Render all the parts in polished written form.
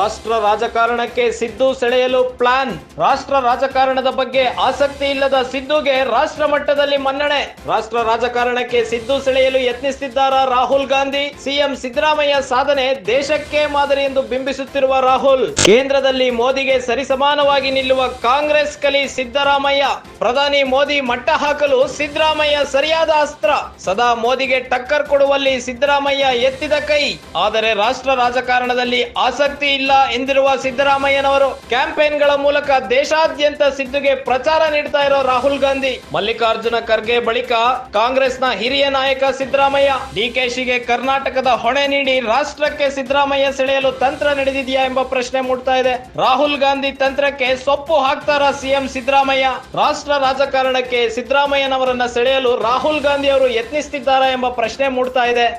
ರಾಷ್ಟ್ರ ರಾಜಕಾರಣಕ್ಕೆ ಸಿದ್ದು ಸೆಳೆಯಲು ಪ್ಲಾನ್. ರಾಷ್ಟ್ರ ರಾಜಕಾರಣದ ಬಗ್ಗೆ ಆಸಕ್ತಿ ಇಲ್ಲದ ಸಿದ್ದುಗೆ ರಾಷ್ಟ್ರ ಮಟ್ಟದಲ್ಲಿ ಮನ್ನಣೆ. ರಾಷ್ಟ್ರ ರಾಜಕಾರಣಕ್ಕೆ ಸಿದ್ದು ಸೆಳೆಯಲು ಯತ್ನಿಸುತ್ತಿದ್ದಾರ ರಾಹುಲ್ ಗಾಂಧಿ. ಸಿಎಂ ಸಿದ್ದರಾಮಯ್ಯ ಸಾಧನೆ ದೇಶಕ್ಕೆ ಮಾದರಿ ಎಂದು ಬಿಂಬಿಸುತ್ತಿರುವ ರಾಹುಲ್. ಕೇಂದ್ರದಲ್ಲಿ ಮೋದಿಗೆ ಸರಿಸಮಾನವಾಗಿ ನಿಲ್ಲುವ ಕಾಂಗ್ರೆಸ್ ಕಲಿ ಸಿದ್ದರಾಮಯ್ಯ. ಪ್ರಧಾನಿ ಮೋದಿ ಮಟ್ಟ ಹಾಕಲು ಸಿದ್ದರಾಮಯ್ಯ ಸರಿಯಾದ ಅಸ್ತ್ರ. ಸದಾ ಮೋದಿಗೆ ಟಕ್ಕರ್ ಕೊಡುವಲ್ಲಿ ಸಿದ್ದರಾಮಯ್ಯ ಎತ್ತಿದ ಕೈ. ಆದರೆ ರಾಷ್ಟ್ರ ರಾಜಕಾರಣದಲ್ಲಿ ಆಸಕ್ತಿ ಇಲ್ಲ ಎಂದಿರುವ ಸಿದ್ದರಾಮಯ್ಯನವರು ಕ್ಯಾಂಪೇನ್ಗಳ ಮೂಲಕ ದೇಶಾದ್ಯಂತ ಸಿದ್ದುಗೆ ಪ್ರಚಾರ ನೀಡ್ತಾ ಇರೋ ರಾಹುಲ್ ಗಾಂಧಿ. ಮಲ್ಲಿಕಾರ್ಜುನ ಖರ್ಗೆ ಬಳಿಕ ಕಾಂಗ್ರೆಸ್ನ ಹಿರಿಯ ನಾಯಕ ಸಿದ್ದರಾಮಯ್ಯ. ಡಿಕೆಶಿಗೆ ಕರ್ನಾಟಕದ ಹೊಣೆ ನೀಡಿ ರಾಷ್ಟ್ರಕ್ಕೆ ಸಿದ್ದರಾಮಯ್ಯ ಸೆಳೆಯಲು ತಂತ್ರ ನಡೆದಿದೆಯಾ ಎಂಬ ಪ್ರಶ್ನೆ ಮೂಡ್ತಾ ಇದೆ. ರಾಹುಲ್ ಗಾಂಧಿ ತಂತ್ರಕ್ಕೆ ಸೊಪ್ಪು ಹಾಕ್ತಾರ ಸಿಎಂ ಸಿದ್ದರಾಮಯ್ಯ. ರಾಷ್ಟ್ರ ರಾಜಕಾರಣಕ್ಕೆ ಸಿದ್ದರಾಮಯ್ಯನವರನ್ನ ಸೆಳೆಯಲು ರಾಹುಲ್ ಗಾಂಧಿ ಅವರು ಯತ್ನಿಸುತ್ತಿದ್ದಾರಾ ಎಂಬ ಪ್ರಶ್ನೆ ಮೂಡ್ತಾ ಇದೆ.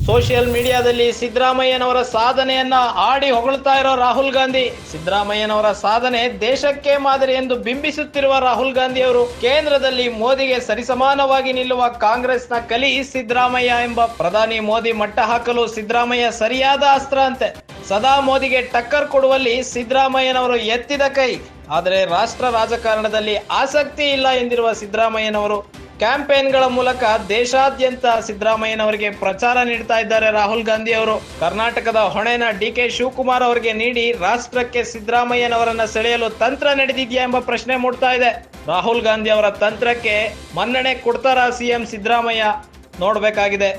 ಸೋಷಿಯಲ್ ಮೀಡಿಯಾದಲ್ಲಿ ಸಿದ್ದರಾಮಯ್ಯನವರ ಸಾಧನೆಯನ್ನ ಆಡಿ ಹೊಗಳ್ತಾ ಇರೋ ರಾಹುಲ್ ಗಾಂಧಿ. ಸಿದ್ದರಾಮಯ್ಯನವರ ಸಾಧನೆ ದೇಶಕ್ಕೆ ಮಾದರಿ ಎಂದು ಬಿಂಬಿಸುತ್ತಿರುವ ರಾಹುಲ್ ಗಾಂಧಿ ಅವರು ಕೇಂದ್ರದಲ್ಲಿ ಮೋದಿಗೆ ಸರಿಸಮಾನವಾಗಿ ನಿಲ್ಲುವ ಕಾಂಗ್ರೆಸ್ನ ಕಲಿ ಸಿದ್ದರಾಮಯ್ಯ ಎಂಬ ಪ್ರಧಾನಿ ಮೋದಿ ಮಟ್ಟ ಹಾಕಲು ಸಿದ್ದರಾಮಯ್ಯ ಸರಿಯಾದ ಅಸ್ತ್ರ ಅಂತೆ. ಸದಾ ಮೋದಿಗೆ ಟಕ್ಕರ್ ಕೊಡುವಲ್ಲಿ ಸಿದ್ದರಾಮಯ್ಯನವರು ಎತ್ತಿದ ಕೈ. ಆದರೆ ರಾಷ್ಟ್ರ ರಾಜಕಾರಣದಲ್ಲಿ ಆಸಕ್ತಿ ಇಲ್ಲ ಎಂದಿರುವ ಸಿದ್ದರಾಮಯ್ಯನವರು ಕ್ಯಾಂಪೇನ್ಗಳ ಮೂಲಕ ದೇಶಾದ್ಯಂತ ಸಿದ್ದರಾಮಯ್ಯನವರಿಗೆ ಪ್ರಚಾರ ನೀಡ್ತಾ ಇದ್ದಾರೆ ರಾಹುಲ್ ಗಾಂಧಿ ಅವರು. ಕರ್ನಾಟಕದ ಹೊಣೆನ ಡಿಕೆ ಶಿವಕುಮಾರ್ ಅವರಿಗೆ ನೀಡಿ ರಾಷ್ಟ್ರಕ್ಕೆ ಸಿದ್ದರಾಮಯ್ಯನವರನ್ನ ಸೆಳೆಯಲು ತಂತ್ರ ನಡೆದಿದೆಯಾ ಎಂಬ ಪ್ರಶ್ನೆ ಮೂಡ್ತಾ ಇದೆ. ರಾಹುಲ್ ಗಾಂಧಿ ಅವರ ತಂತ್ರಕ್ಕೆ ಮನ್ನಣೆ ಕೊಡ್ತಾರಾ ಸಿಎಂ ಸಿದ್ದರಾಮಯ್ಯ? ನೋಡ್ಬೇಕಾಗಿದೆ.